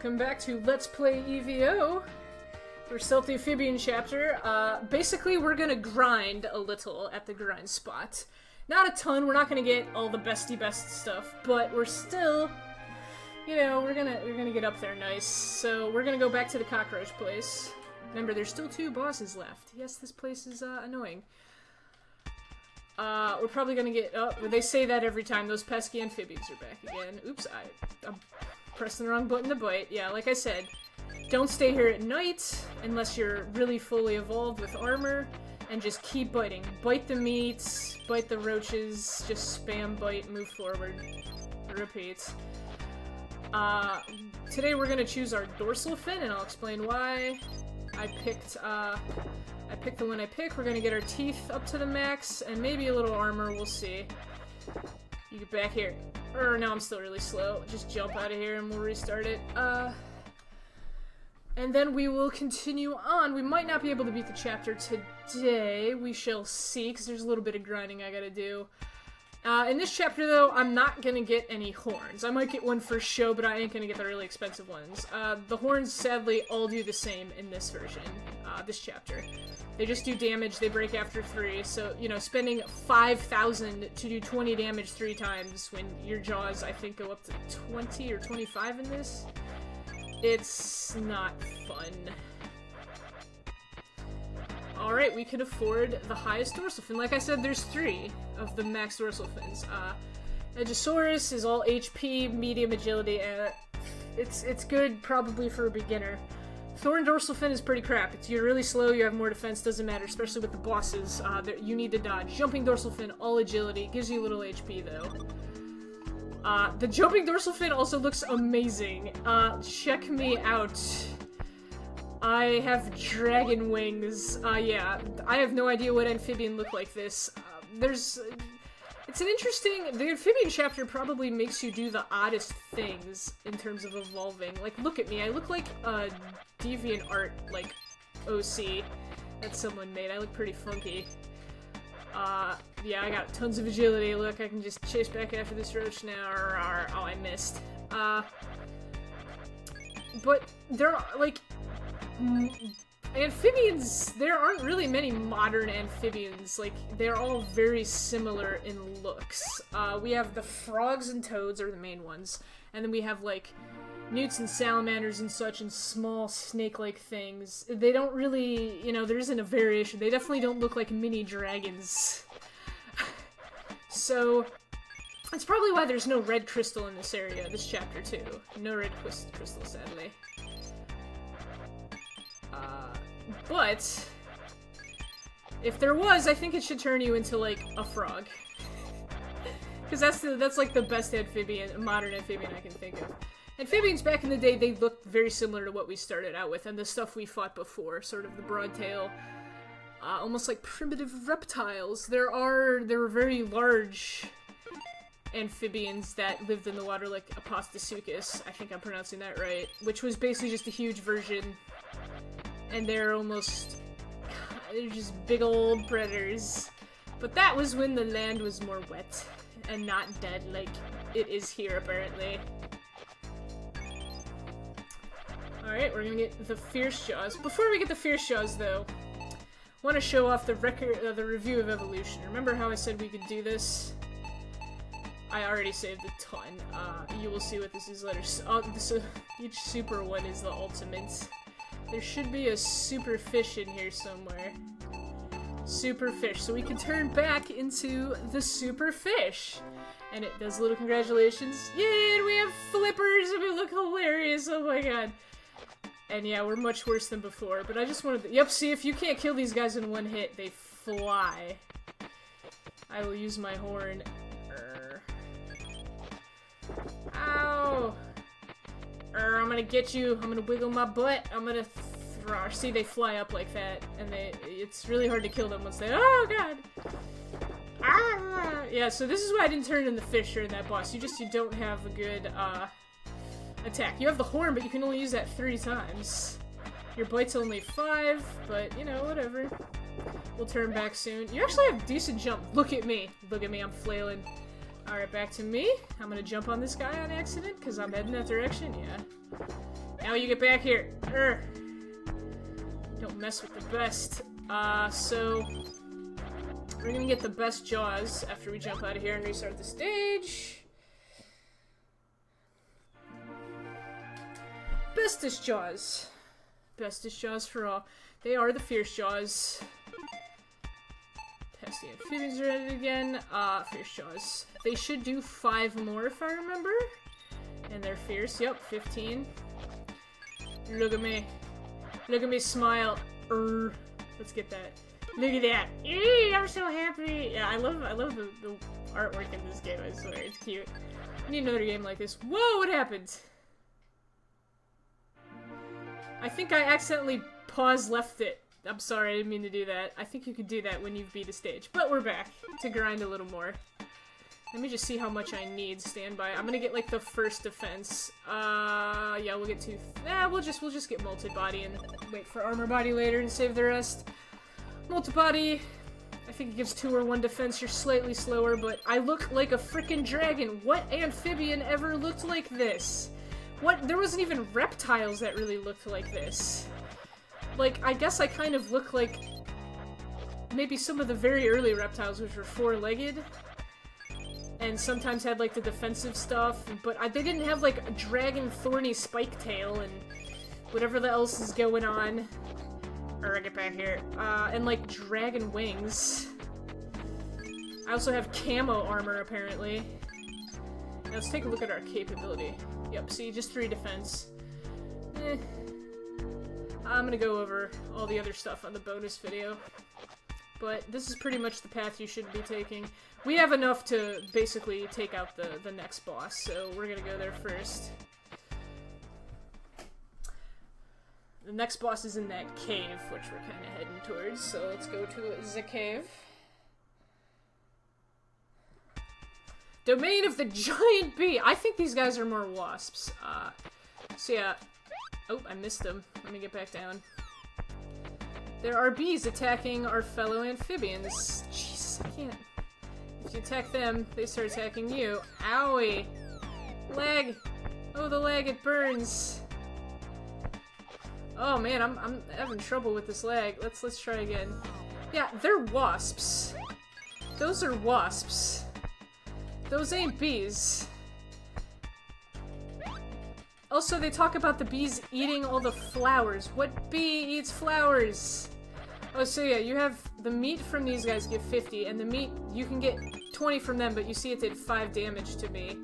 Welcome back to Let's Play EVO. We're still at the amphibian chapter. Basically, we're gonna grind a little at the grind spot. Not a ton, we're not gonna get all the best stuff, but we're still, you know, we're gonna get up there nice. So we're gonna go back to the cockroach place. Remember, there's still 2 bosses left. Yes, this place is annoying. We're probably gonna get, oh, they say that every time. Those pesky amphibians are back again. Oops, I'm pressing the wrong button to bite. Yeah, like I said, don't stay here at night unless you're really fully evolved with armor, and just keep biting. Bite the meats, bite the roaches, just spam bite, move forward. Repeat. Today we're gonna choose our dorsal fin, and I'll explain why. I picked the one I picked. We're gonna get our teeth up to the max, and maybe a little armor, we'll see. You get back here. Or, no, I'm still really slow. Just jump out of here and we'll restart it. And then we will continue on. We might not be able to beat the chapter today. We shall see, because there's a little bit of grinding I gotta do. In this chapter, though, I'm not gonna get any horns. I might get one for show, but I ain't gonna get the really expensive ones. The horns, sadly, all do the same in this version, this chapter. They just do damage, they break after 3, so, you know, spending 5,000 to do 20 damage 3 times when your jaws, I think, go up to 20 or 25 in this, it's not fun. Alright, we can afford the highest dorsal fin. Like I said, there's 3 of the max dorsal fins. Edgesaurus is all HP, medium agility, and it's good probably for a beginner. Thorn dorsal fin is pretty crap. You're really slow, you have more defense, doesn't matter, especially with the bosses. You need to dodge. Jumping dorsal fin, all agility, gives you a little HP though. The jumping dorsal fin also looks amazing. Check me out. I have dragon wings. Yeah, I have no idea what amphibian look like this. It's an interesting... The amphibian chapter probably makes you do the oddest things in terms of evolving. Like, look at me. I look like a DeviantArt, like, OC that someone made. I look pretty funky. Yeah, I got tons of agility. Look, I can just chase back after this roach now. Oh, I missed. But there are, like... Amphibians, there aren't really many modern amphibians. Like, they're all very similar in looks. We have the frogs and toads are the main ones, and then we have, like, newts and salamanders and such, and small snake-like things. They don't really, you know, there isn't a variation. They definitely don't look like mini dragons. So, that's probably why there's no red crystal in this area, this chapter too. No red crystal, sadly. But if there was, I think it should turn you into, like, a frog. Because that's like the best amphibian, modern amphibian I can think of. Amphibians back in the day, they looked very similar to what we started out with, and the stuff we fought before, sort of the broadtail, almost like primitive reptiles. There were very large amphibians that lived in the water, like Apostasuchus, I think I'm pronouncing that right, which was basically just a huge version. And they're just big old predators. But that was when the land was more wet and not dead like it is here, apparently. Alright, we're gonna get the Fierce Jaws. Before we get the Fierce Jaws, though, I want to show off the the review of evolution. Remember how I said we could do this? I already saved a ton. You will see what this is later. So each super one is the ultimate. There should be a super fish in here somewhere. Super fish. So we can turn back into the super fish. And it does little congratulations. Yay, and we have flippers and we look hilarious. Oh my god. And yeah, we're much worse than before. But I just wanted to... Yep, see, if you can't kill these guys in one hit, they fly. I will use my horn. Ow! I'm gonna get you. I'm gonna wiggle my butt. I'm gonna throw. See, they fly up like that, and it's really hard to kill them once they. Oh god! Ah! Yeah. So this is why I didn't turn in the fish or in that boss. You don't have a good attack. You have the horn, but you can only use that 3 times. Your bite's only 5, but you know, whatever. We'll turn back soon. You actually have decent jump. Look at me. Look at me. I'm flailing. Alright, back to me. I'm gonna jump on this guy on accident, because I'm heading that direction, yeah. Now you get back here. Don't mess with the best. So we're gonna get the best Jaws after we jump out of here and restart the stage. Bestest Jaws. Bestest Jaws for all. They are the Fierce Jaws. Test the amphibians are at it again. Fierce Jaws. They should do 5 more if I remember. And they're fierce. Yep, 15. Look at me. Look at me smile. Let's get that. Look at that. Eee, I'm so happy. Yeah, I love the artwork in this game, I swear. It's cute. I need another game like this. Whoa, what happened? I think I accidentally left it. I'm sorry, I didn't mean to do that. I think you could do that when you've beat a stage. But we're back to grind a little more. Let me just see how much I need. Stand by. I'm gonna get like the first defense. Yeah, we'll get 2. We'll just get multi-body and wait for armor body later and save the rest. Multi-body. I think it gives 2 or 1 defense. You're slightly slower, but I look like a freaking dragon. What amphibian ever looked like this? What? There wasn't even reptiles that really looked like this. Like, I guess I kind of look like maybe some of the very early reptiles, which were 4-legged. And sometimes had, like, the defensive stuff. But they didn't have, like, a dragon thorny spike tail and whatever else is going on. Alright, get back here. And, like, dragon wings. I also have camo armor, apparently. Now, let's take a look at our capability. Yep, see, just 3 defense. I'm gonna go over all the other stuff on the bonus video. But this is pretty much the path you should be taking. We have enough to basically take out the next boss, so we're gonna go there first. The next boss is in that cave, which we're kind of heading towards, so let's go to the cave. Domain of the Giant Bee! I think these guys are more wasps. So yeah. Oh, I missed them. Let me get back down. There are bees attacking our fellow amphibians. Jesus, I can't. If you attack them, they start attacking you. Owie! Leg! Oh, the leg, it burns! Oh man, I'm having trouble with this leg. Let's try again. Yeah, they're wasps. Those are wasps. Those ain't bees. Also, they talk about the bees eating all the flowers. What bee eats flowers? Oh, so yeah, you have the meat from these guys give 50, and the meat, you can get 20 from them, but you see it did 5 damage to me.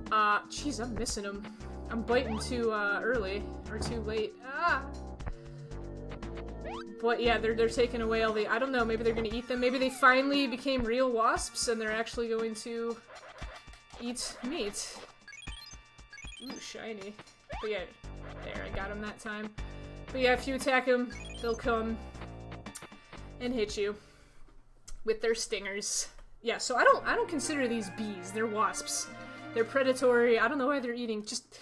Jeez, I'm missing them. I'm biting too, early. Or too late. But yeah, they're taking away all the... I don't know, maybe they're gonna eat them. Maybe they finally became real wasps, and they're actually going to eat meat. Ooh, shiny. But yeah, there, I got him that time. But yeah, if you attack them, they'll come and hit you with their stingers. Yeah, so I don't consider these bees. They're wasps. They're predatory. I don't know why they're eating. Just,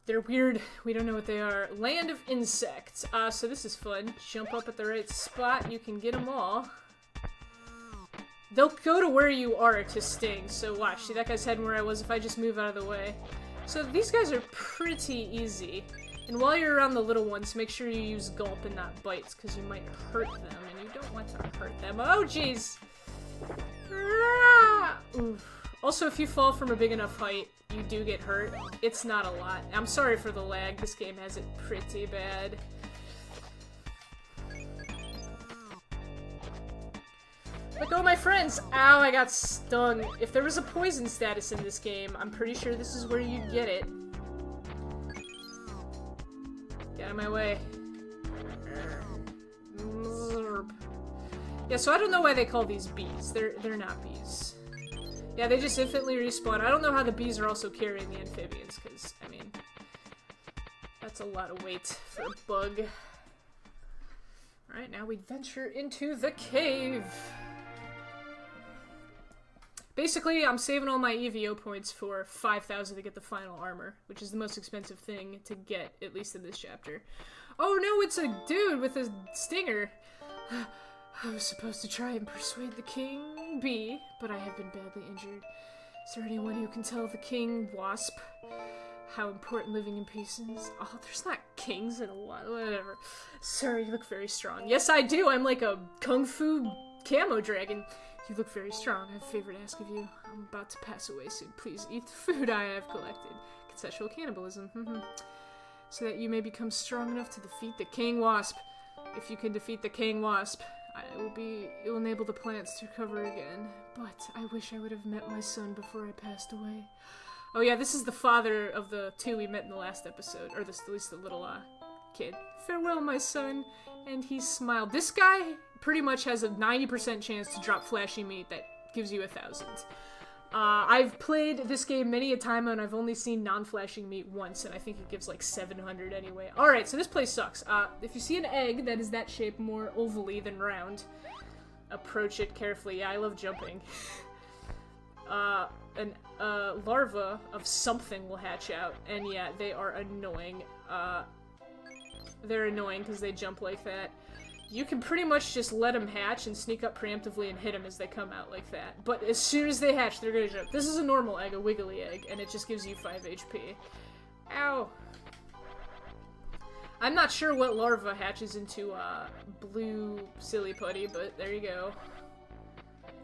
they're weird. We don't know what they are. Land of insects. So this is fun. Jump up at the right spot. You can get them all. They'll go to where you are to sting. So watch. See, that guy's heading where I was if I just move out of the way. So these guys are pretty easy. And while you're around the little ones, make sure you use gulp and not bites, because you might hurt them, and you don't want to hurt them. Oh, jeez! Also, if you fall from a big enough height, you do get hurt. It's not a lot. I'm sorry for the lag. This game has it pretty bad. Let go of my friends! Ow, I got stung. If there was a poison status in this game, I'm pretty sure this is where you'd get it. Get out of my way. Yeah, so I don't know why they call these bees. They're not bees. Yeah, they just infinitely respawn. I don't know how the bees are also carrying the amphibians, because, I mean, that's a lot of weight for a bug. Alright, now we venture into the cave. Basically, I'm saving all my EVO points for 5,000 to get the final armor, which is the most expensive thing to get, at least in this chapter. Oh no, it's a dude with a stinger! I was supposed to try and persuade the king bee, but I have been badly injured. Is there anyone who can tell the king wasp how important living in peace is. Oh, there's not kings in a while. Whatever. Sir, you look very strong. Yes, I do. I'm like a kung fu camo dragon. You look very strong. I have a favor to ask of you. I'm about to pass away soon. Please eat the food I have collected. Consensual cannibalism. So that you may become strong enough to defeat the king wasp. If you can defeat the king wasp, it will enable the plants to recover again. But I wish I would have met my son before I passed away. Oh yeah, this is the father of the two we met in the last episode, or at least the little kid. Farewell, my son. And he smiled. This guy pretty much has a 90% chance to drop flashy meat that gives you 1,000. I've played this game many a time and I've only seen non-flashing meat once, and I think it gives like 700 anyway. Alright, so this place sucks. If you see an egg that is that shape, more ovally than round, approach it carefully. Yeah, I love jumping. An larva of something will hatch out, and yeah, they are annoying. They're annoying because they jump like that. You can pretty much just let them hatch and sneak up preemptively and hit them as they come out like that. But as soon as they hatch, they're gonna jump. This is a normal egg, a wiggly egg, and it just gives you 5 HP. Ow! I'm not sure what larva hatches into blue silly putty, but there you go.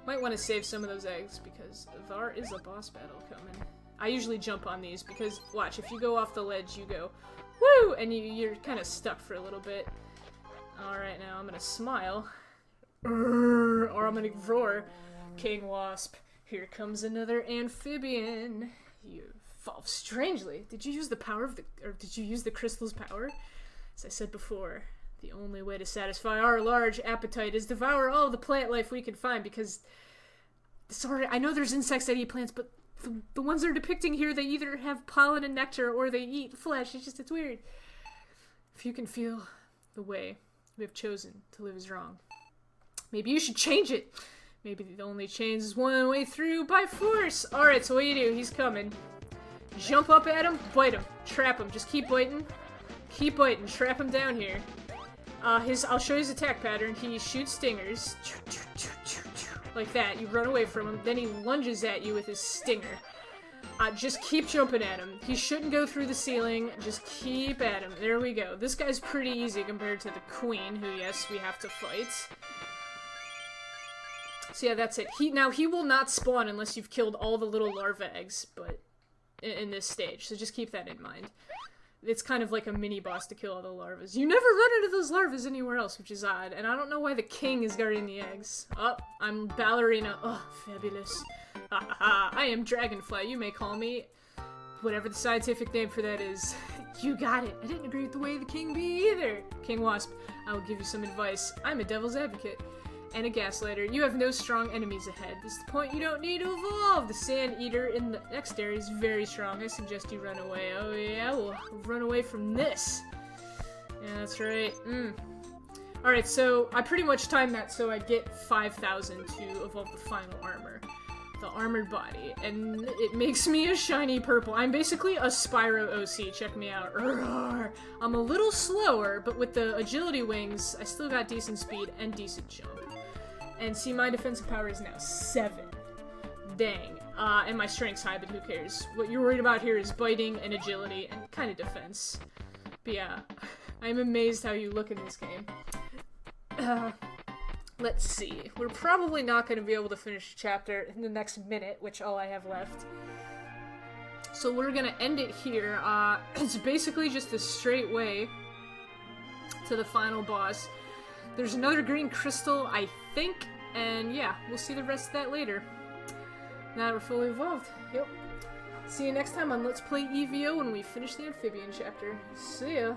Might want to save some of those eggs because there is a boss battle coming. I usually jump on these because, watch, if you go off the ledge, you go, woo! And you're kind of stuck for a little bit. Alright, now I'm gonna smile. Or I'm gonna roar. King Wasp, here comes another amphibian. You evolve strangely. Did you use the power of did you use the crystal's power? As I said before, the only way to satisfy our large appetite is devour all the plant life we can find, because, sorry, I know there's insects that eat plants, but the ones they're depicting here, they either have pollen and nectar or they eat flesh. It's weird. If you can feel the way we have chosen to live is wrong, maybe you should change it. Maybe the only change is one way through by force. Alright, so what do? He's coming. Jump up at him, bite him, trap him. Just keep biting. Keep biting, trap him down here. I'll show you his attack pattern. He shoots stingers. Like that. You run away from him. Then he lunges at you with his stinger. Just keep jumping at him. He shouldn't go through the ceiling. Just keep at him. There we go. This guy's pretty easy compared to the queen, who, yes, we have to fight. So yeah, that's it. He will not spawn unless you've killed all the little larva eggs, but in this stage. So just keep that in mind. It's kind of like a mini-boss to kill all the larvas. You never run into those larvas anywhere else, which is odd. And I don't know why the king is guarding the eggs. Oh, I'm ballerina. Oh, fabulous. Ha ha ha. I am Dragonfly. You may call me whatever the scientific name for that is. You got it. I didn't agree with the way the king be either. King Wasp, I will give you some advice. I'm a devil's advocate. And a gaslighter. You have no strong enemies ahead. This is the point you don't need to evolve. The sand eater in the next area is very strong. I suggest you run away. Oh yeah, we'll run away from this. Yeah, that's right. Alright, so I pretty much timed that so I get 5,000 to evolve the final armor. The armored body. And it makes me a shiny purple. I'm basically a Spyro OC. Check me out. I'm a little slower, but with the agility wings, I still got decent speed and decent jump. And see, my defensive power is now 7. Dang. And my strength's high, but who cares? What you're worried about here is biting and agility and kind of defense. But yeah, I'm amazed how you look in this game. Let's see. We're probably not going to be able to finish the chapter in the next minute, which all I have left. So we're going to end it here. It's basically just a straight way to the final boss. There's another green crystal, I think, and yeah, we'll see the rest of that later. Now that we're fully evolved. Yep. See you next time on Let's Play EVO when we finish the amphibian chapter. See ya.